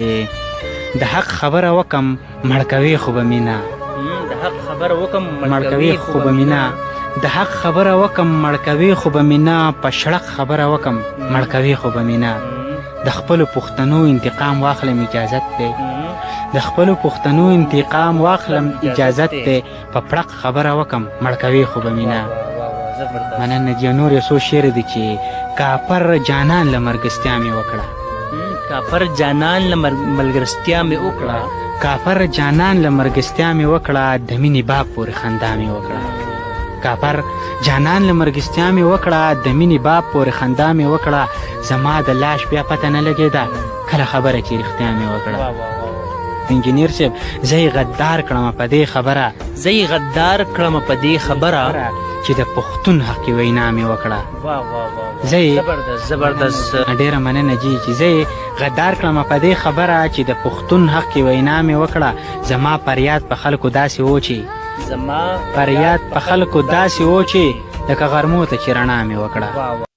د حق خبره وکم مړ کوي خو به مینه د حق خبره وکم مړ کوي خو به مینه د حق خبره وکم مړ کوي خو به مینه په شړق خبره وکم مړ کوي خو به مینه د خپلو پښتنو انتقام واخلم اجازت دی د خپلو پښتنو انتقام واخلم اجازت دی په پړق خبره وکم مړ کوي خو به مینه مننه دي. نور یو څو شعر دي چې کافر جانان له مرګستیا مې وکړه کافر جانان له ملګرستیا مې وکړه کافر جانان له مرګستیا مې وکړه د مینې باب پورې خندا مې وکړه کافر جانان له مرګستیا مې وکړه د مینې باب پورې خندا مې وکړه زما د لاش بیا پته نه لګېده کله خبره چې رښتیا مې وکړه انجینیر صاحب زه یې غدار کړم په دې خبره زه یې غدار کړم په دې خبره چې د پښتون حقي وینا مې وکړه زبردست ډېره مننه جي چې زه یې غدار کړم په دې خبره چې د پښتون حقي وینا مې وکړه زما فریاد په خلکو داسې و چې لکه غرمو ته چې رڼا مې وکړه